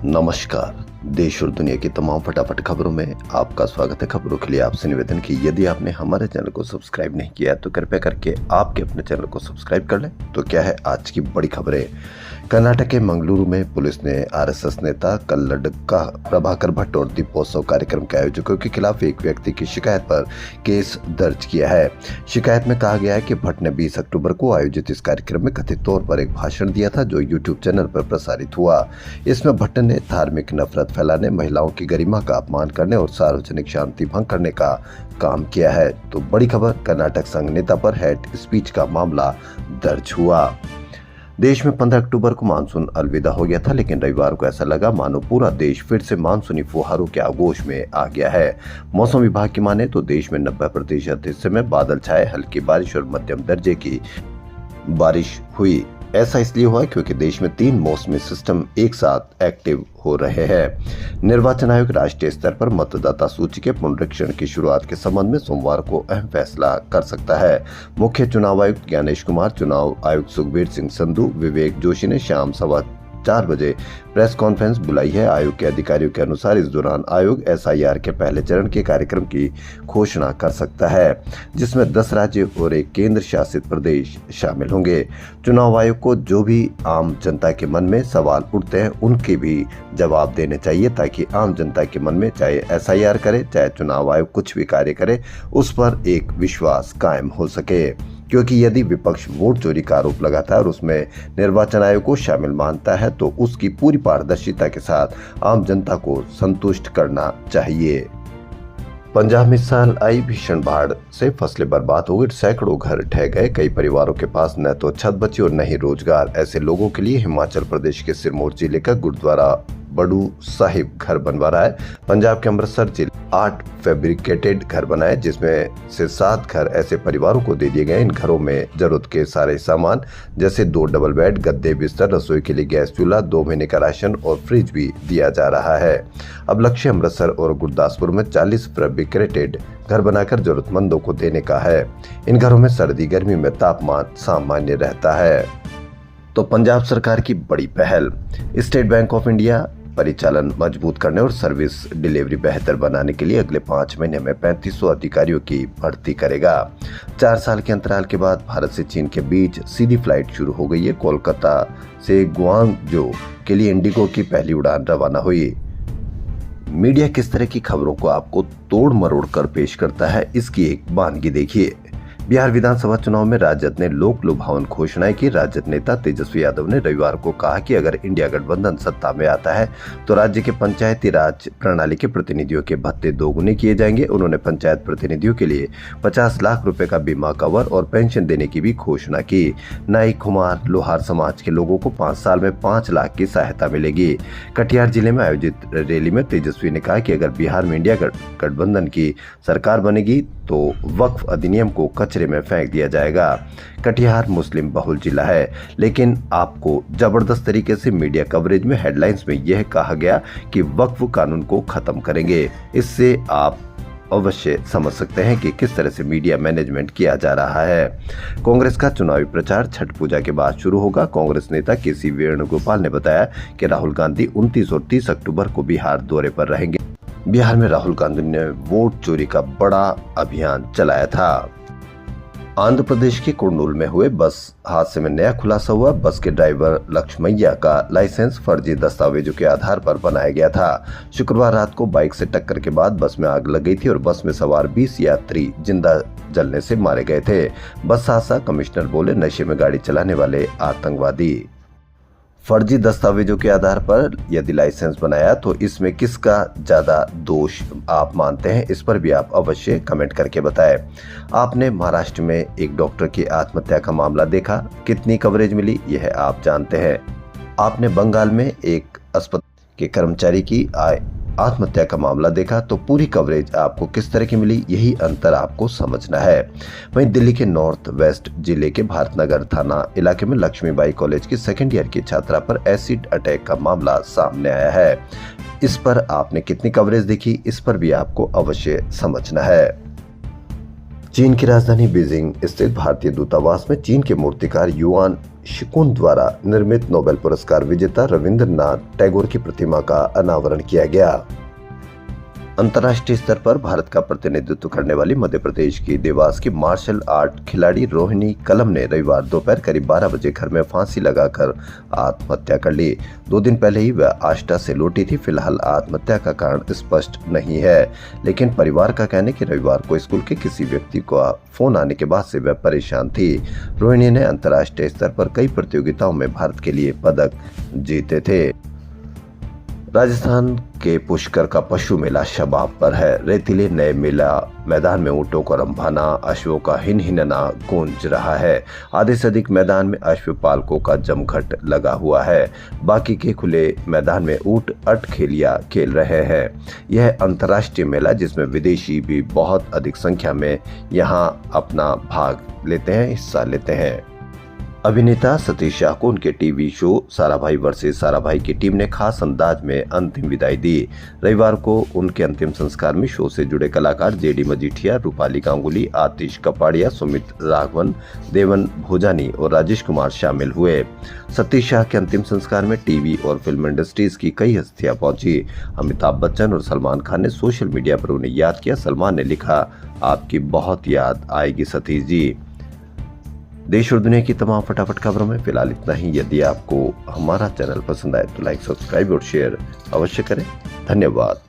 नमस्कार। देश और दुनिया की तमाम फटाफट खबरों में आपका स्वागत है। खबरों के लिए आपसे निवेदन कि यदि आपने हमारे चैनल को सब्सक्राइब नहीं किया तो कृपया करके आपके अपने चैनल को सब्सक्राइब कर लें। तो क्या है आज की बड़ी खबरें। कर्नाटक के मंगलुरु में पुलिस ने आरएसएस नेता कल्लड्का प्रभाकर भट्ट और दीपोत्सव कार्यक्रम के आयोजकों के खिलाफ एक व्यक्ति की शिकायत पर केस दर्ज किया है। शिकायत में कहा गया है कि भट्ट ने 20 अक्टूबर को आयोजित इस कार्यक्रम में कथित तौर पर एक भाषण दिया था जो यूट्यूब चैनल पर प्रसारित हुआ। इसमें भट्ट ने धार्मिक नफरत फैलाने, महिलाओं की गरिमा का अपमान करने और सार्वजनिक शांति भंग करने का काम किया है। तो बड़ी खबर, कर्नाटक संघ नेता पर हेट स्पीच का मामला दर्ज हुआ। देश में 15 अक्टूबर को मानसून अलविदा हो गया था, लेकिन रविवार को ऐसा लगा मानो पूरा देश फिर से मानसूनी फुहारों के आगोश में आ गया है। मौसम विभाग की माने तो देश में 90% हिस्से में बादल छाए, हल्की बारिश और मध्यम दर्जे की बारिश हुई। ऐसा इसलिए हुआ क्योंकि देश में 3 मौसमी सिस्टम एक साथ एक्टिव हो रहे हैं। निर्वाचन आयोग राष्ट्रीय स्तर पर मतदाता सूची के पुनरीक्षण की शुरुआत के संबंध में सोमवार को अहम फैसला कर सकता है। मुख्य चुनाव आयुक्त ज्ञानेश कुमार, चुनाव आयुक्त सुखबीर सिंह संधू, विवेक जोशी ने शाम 4:15 बजे प्रेस कॉन्फ्रेंस बुलाई है। आयोग के अधिकारियों के अनुसार इस दौरान आयोग एसआईआर के पहले चरण के कार्यक्रम की घोषणा कर सकता है, जिसमें 10 राज्य और एक केंद्र शासित प्रदेश शामिल होंगे। चुनाव आयोग को जो भी आम जनता के मन में सवाल उठते हैं उनके भी जवाब देने चाहिए, ताकि आम जनता के मन में चाहे एसआईआर करे चाहे चुनाव आयोग कुछ भी कार्य करे उस पर एक विश्वास कायम हो सके। क्योंकि यदि विपक्ष वोट चोरी का आरोप लगाता है और उसमें निर्वाचन आयोग को शामिल मानता है तो उसकी पूरी पारदर्शिता के साथ आम जनता को संतुष्ट करना चाहिए। पंजाब में इस साल आई भीषण बाढ़ से फसलें बर्बाद हो गई, सैकड़ों घर ढह गए, कई परिवारों के पास न तो छत बची और न ही रोजगार। ऐसे लोगों के लिए हिमाचल प्रदेश के सिरमौर जिले का गुरुद्वारा बड़ू साहिब घर बनवा रहा है। पंजाब के अमृतसर जिले 8 फैब्रिकेटेड घर बनाए, जिसमें से 7 घर ऐसे परिवारों को दे दिए गए। इन घरों में जरूरत के सारे सामान जैसे 2 डबल बेड, गद्दे, बिस्तर, रसोई के लिए गैस चूल्हा, 2 महीने का राशन और फ्रिज भी दिया जा रहा है। अब लक्ष्य अमृतसर और गुरदासपुर में 40 फैब्रिकेटेड घर बनाकर जरूरतमंदों को देने का है। इन घरों में सर्दी गर्मी में तापमान सामान्य रहता है। तो पंजाब सरकार की बड़ी पहल, स्टेट बैंक ऑफ इंडिया परिचालन मजबूत करने और सर्विस डिलीवरी बेहतर बनाने के लिए अगले 5 महीने में 3500 अधिकारियों की भर्ती करेगा। 4 साल के अंतराल के बाद भारत से चीन के बीच सीधी फ्लाइट शुरू हो गई है। कोलकाता से ग्वांगझो के लिए इंडिगो की पहली उड़ान रवाना हुई। मीडिया किस तरह की खबरों को आपको तोड़ मरोड़ कर पेश करता है, इसकी एक वानगी देखिए। बिहार विधानसभा चुनाव में राजद ने लोक लुभावन घोषणाएं की। राजद नेता तेजस्वी यादव ने रविवार को कहा कि अगर इंडिया गठबंधन सत्ता में आता है तो राज्य के पंचायती राज प्रणाली के प्रतिनिधियों के भत्ते दोगुने किए जाएंगे। उन्होंने पंचायत प्रतिनिधियों के लिए 50 लाख रुपए का बीमा कवर और पेंशन देने की भी घोषणा की। नाई, कुमार, लोहार समाज के लोगों को 5 साल में 5 लाख की सहायता मिलेगी। कटिहार जिले में आयोजित रैली में तेजस्वी ने कहा कि अगर बिहार में इंडिया गठबंधन की सरकार बनेगी तो वक्फ अधिनियम को कचरे में फेंक दिया जाएगा। कटिहार मुस्लिम बहुल जिला है, लेकिन आपको जबरदस्त तरीके से मीडिया कवरेज में हेडलाइंस में यह कहा गया कि वक्फ कानून को खत्म करेंगे। इससे आप अवश्य समझ सकते हैं कि किस तरह से मीडिया मैनेजमेंट किया जा रहा है। कांग्रेस का चुनावी प्रचार छठ पूजा के बाद शुरू होगा। कांग्रेस नेता केसी वेणुगोपाल ने बताया कि राहुल गांधी 29 और 30 अक्टूबर को बिहार दौरे पर रहेंगे। बिहार में राहुल गांधी ने वोट चोरी का बड़ा अभियान चलाया था। आंध्र प्रदेश के कुर्नूल में हुए बस हादसे में नया खुलासा हुआ। बस के ड्राइवर लक्ष्मैया का लाइसेंस फर्जी दस्तावेजों के आधार पर बनाया गया था। शुक्रवार रात को बाइक से टक्कर के बाद बस में आग लग गई थी और बस में सवार 20 यात्री जिंदा जलने से मारे गए थे। बस हादसा, कमिश्नर बोले, नशे में गाड़ी चलाने वाले आतंकवादी। फर्जी दस्तावेजों के आधार पर यदि लाइसेंस बनाया तो इसमें किसका ज्यादा दोष आप मानते हैं, इस पर भी आप अवश्य कमेंट करके बताएं। आपने महाराष्ट्र में एक डॉक्टर की आत्महत्या का मामला देखा, कितनी कवरेज मिली यह आप जानते हैं। आपने बंगाल में एक अस्पताल के कर्मचारी की आत्महत्या का मामला देखा तो पूरी कवरेज आपको किस तरह की मिली, यही अंतर आपको समझना है। वहीं दिल्ली के नॉर्थ वेस्ट जिले के भारतनगर थाना इलाके में लक्ष्मीबाई कॉलेज की 2nd ईयर की छात्रा पर एसिड अटैक का मामला सामने आया है। इस पर आपने कितनी कवरेज देखी, इस पर भी आपको अवश्य समझना है। चीन की राजधानी बीजिंग स्थित भारतीय दूतावास में चीन के मूर्तिकार युआन शिकुन द्वारा निर्मित नोबेल पुरस्कार विजेता रविंद्रनाथ टैगोर की प्रतिमा का अनावरण किया गया। अंतर्राष्ट्रीय स्तर पर भारत का प्रतिनिधित्व करने वाली मध्य प्रदेश की देवास की मार्शल आर्ट खिलाड़ी रोहिणी कलम ने रविवार दोपहर करीब 12 बजे घर में फांसी लगाकर आत्महत्या कर ली। 2 दिन पहले ही वह आष्टा से लौटी थी। फिलहाल आत्महत्या का कारण स्पष्ट नहीं है, लेकिन परिवार का कहना है कि रविवार को स्कूल के किसी व्यक्ति का फोन आने के बाद से वह परेशान थी। रोहिणी ने अंतर्राष्ट्रीय स्तर पर कई प्रतियोगिताओं में भारत के लिए पदक जीते थे। राजस्थान के पुष्कर का पशु मेला शबाब पर है। रेतीले नए मेला मैदान में ऊंटों का रंभाना, अश्वों का हिनहिनना गूंज रहा है। आधे से अधिक मैदान में अश्व पालकों का जमघट लगा हुआ है। बाकी के खुले मैदान में ऊंट अटखेलियां खेल रहे हैं। यह अंतर्राष्ट्रीय मेला जिसमें विदेशी भी बहुत अधिक संख्या में यहां अपना भाग लेते हैं, हिस्सा लेते हैं। अभिनेता सतीश शाह को उनके TV show Sarabhai versus Sarabhai की टीम ने खास अंदाज में अंतिम विदाई दी। रविवार को उनके अंतिम संस्कार में शो से जुड़े कलाकार जेडी मजीठिया, रूपाली गांगुली, आतिश कपाड़िया, सुमित राघवन, देवन भोजानी और राजेश कुमार शामिल हुए। सतीश शाह के अंतिम संस्कार में टीवी और फिल्म इंडस्ट्रीज की कई हस्तियां पहुंची। अमिताभ बच्चन और सलमान खान ने सोशल मीडिया पर उन्हें याद किया। सलमान ने लिखा, आपकी बहुत याद आएगी सतीश जी। देश और दुनिया की तमाम फटाफट खबरों में फिलहाल इतना ही। यदि आपको हमारा चैनल पसंद आए तो लाइक, सब्सक्राइब और शेयर अवश्य करें। धन्यवाद।